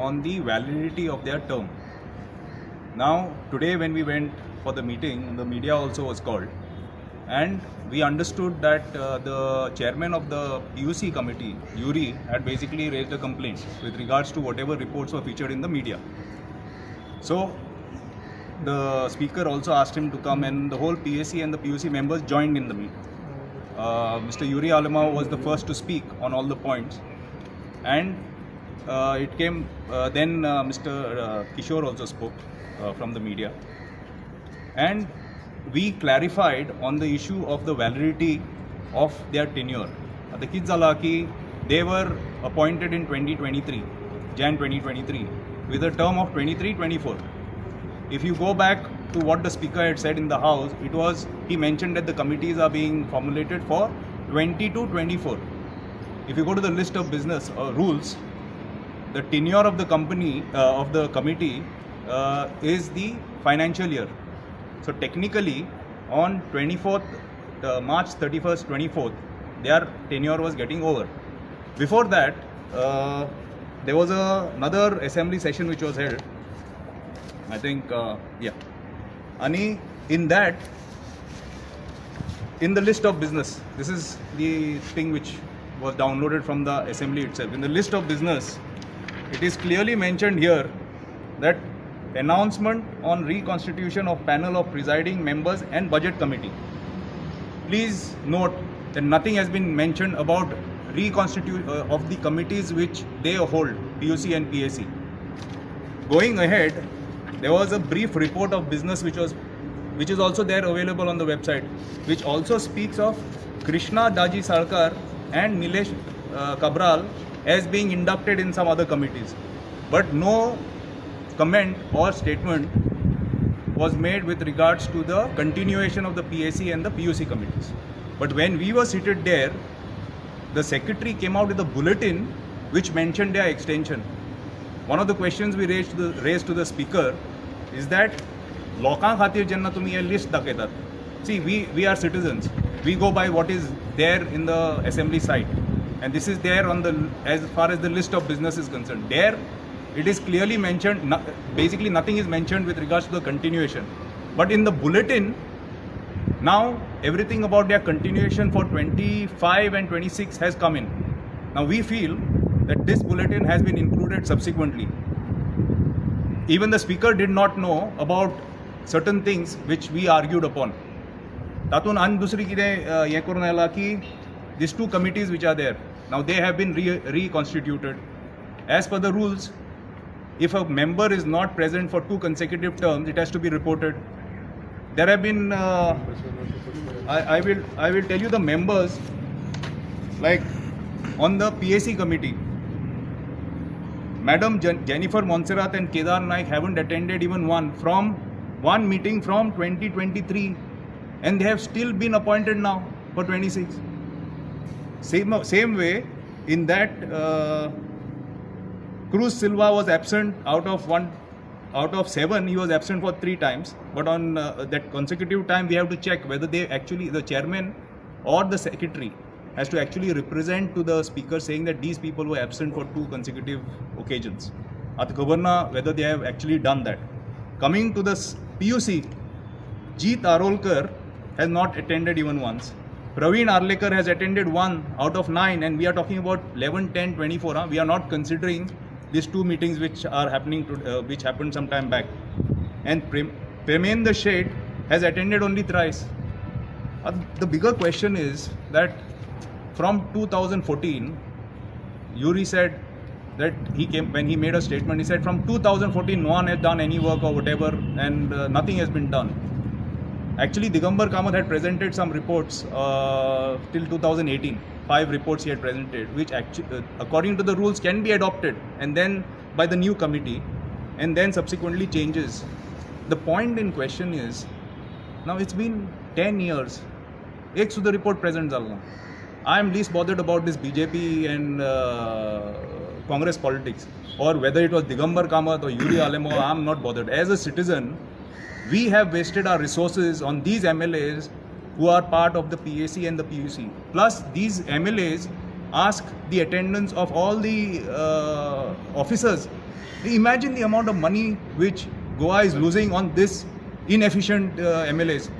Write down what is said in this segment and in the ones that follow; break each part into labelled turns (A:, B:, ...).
A: on the validity of their term. Now, today when we went for the meeting, the media also was called, and we understood that the chairman of the PUC committee, Yuri, had basically raised a complaint with regards to whatever reports were featured in the media. So, the speaker also asked him to come, and the whole PAC and the PUC members joined in the meeting. Mr. Yuri Alema was the first to speak on all the points, and it came then Mr. Kishore also spoke from the media, and we clarified on the issue of the validity of their tenure. The Kidzalaki, they were appointed in 2023, Jan 2023, with a term of 23-24. If you go back to what the speaker had said in the House, it was, he mentioned that the committees are being formulated for 20-24. If you go to the list of business rules, the tenure of the company, of the committee is the financial year. So technically, on 24th, March 31st, 24th, their tenure was getting over. Before that, there was another assembly session which was held. I think, and in that, in the list of business, this is the thing which was downloaded from the assembly itself. In the list of business, it is clearly mentioned here that announcement on reconstitution of panel of presiding members and budget committee. Please note that nothing has been mentioned about reconstitution of the committees which they hold, PUC and PAC. Going ahead, there was a brief report of business which is also there available on the website, which also speaks of Krishna Daji Sarkar and Nilesh Cabral as being inducted in some other committees. But no comment or statement was made with regards to the continuation of the PAC and the PUC committees. But when we were seated there, the secretary came out with a bulletin which mentioned their extension. One of the questions we raised to the speaker is that lokan khatir jenna tumi ye list daketat. See, we are citizens. We go by what is there in the assembly site, and this is there on the, as far as the list of business is concerned. There, it is clearly mentioned. Basically, nothing is mentioned with regards to the continuation. But in the bulletin, now everything about their continuation for 25 and 26 has come in. Now we feel that this bulletin has been included subsequently. Even the speaker did not know about certain things which we argued upon. Tatun an dusri kide ye karun ayla ki these two committees which are there, now they have been reconstituted. As per the rules, if a member is not present for 2 consecutive terms, it has to be reported. There have been, I will tell you the members, like on the PAC committee, Madam Jennifer Montserrat and Kedar Naik haven't attended even one meeting from 2023, and they have still been appointed now for 26. Same way, in that, Cruz Silva was absent out of 7. He was absent for 3 times. But on that consecutive time, we have to check whether they actually, the chairman or the secretary has to actually represent to the speaker saying that these people were absent for 2 consecutive occasions. At Governa, whether they have actually done that. Coming to the PUC, Jeet Arolkar has not attended even once. Praveen Arlekar has attended 1 out of 9, and we are talking about 11, 10, 24. We are not considering these 2 meetings which are happening, which happened some time back. And Premendra Sheth has attended only thrice. The bigger question is that from 2014, Yuri said that when he made a statement, he said from 2014 no one has done any work or whatever, and nothing has been done. Actually, Digambar Kamath had presented some reports till 2018. 5 reports he had presented, which actually, according to the rules, can be adopted and then by the new committee, and then subsequently changes. The point in question is, now it's been 10 years. Ek Sudha report present zalna. I am least bothered about this BJP and Congress politics, or whether it was Digambar Kamath or Yuri Alemo. I am not bothered. As a citizen, we have wasted our resources on these MLAs who are part of the PAC and the PUC. Plus, these MLAs ask the attendance of all the officers. Imagine the amount of money which Goa is losing on this inefficient MLAs.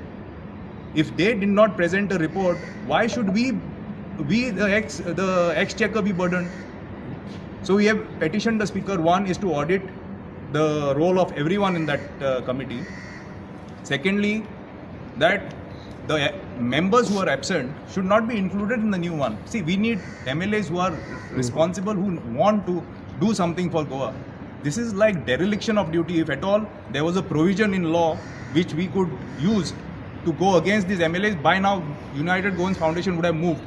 A: If they did not present a report, why should we the exchequer be burdened? So we have petitioned the speaker. One is to audit the role of everyone in that committee. Secondly, that the members who are absent should not be included in the new one. See, we need MLAs who are responsible, who want to do something for Goa. This is like dereliction of duty. If at all there was a provision in law which we could use to go against these MLAs, by now United Goans Foundation would have moved.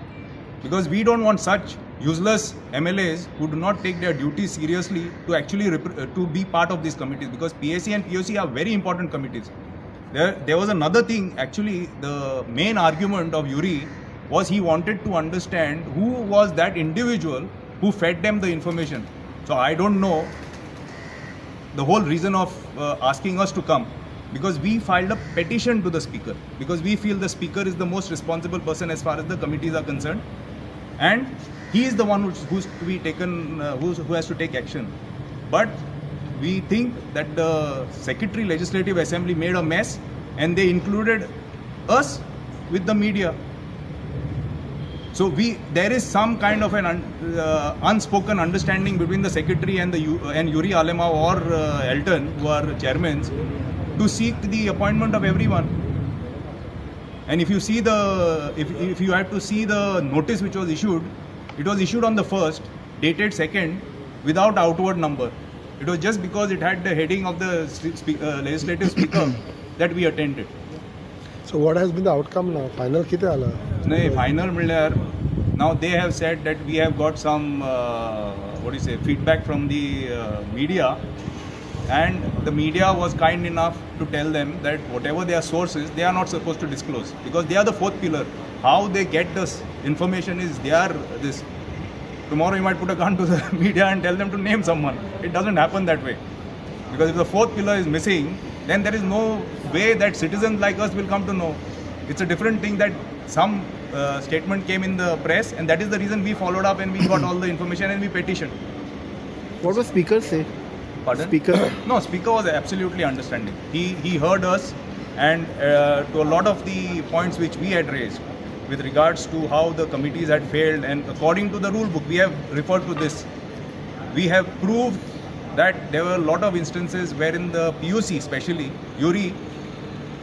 A: Because we don't want such useless MLAs who do not take their duties seriously to actually to be part of these committees, because PAC and POC are very important committees. There was another thing. Actually, the main argument of Yuri was he wanted to understand who was that individual who fed them the information. So I don't know the whole reason of asking us to come, because we filed a petition to the speaker, because we feel the speaker is the most responsible person as far as the committees are concerned, and he is the one who's to be taken, who has to take action. But we think that the Secretary Legislative Assembly made a mess, and they included us with the media. So there is some kind of an unspoken understanding between the Secretary and Yuri Alema or Elton, who are chairmen, to seek the appointment of everyone. And if you see if you had to see the notice which was issued, it was issued on the 1st, dated 2nd, without outward number. It was just because it had the heading of the legislative speaker that we attended.
B: So what has been the outcome now? Final kite ala?
A: No, final now they have said that we have got some feedback from the media, and the media was kind enough to tell them that whatever their source is, they are not supposed to disclose, because they are the fourth pillar. How they get this information is this. Tomorrow you might put a gun to the media and tell them to name someone. It doesn't happen that way. Because if the fourth pillar is missing, then there is no way that citizens like us will come to know. It's a different thing that some statement came in the press, and that is the reason we followed up and we got all the information and we petitioned.
B: What was Speaker say?
A: Pardon?
B: Speaker?
A: No, Speaker was absolutely understanding. He heard us, and to a lot of the points which we had raised with regards to how the committees had failed, and according to the rule book, we have referred to this. We have proved that there were a lot of instances wherein the POC, especially Yuri,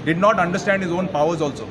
A: did not understand his own powers also.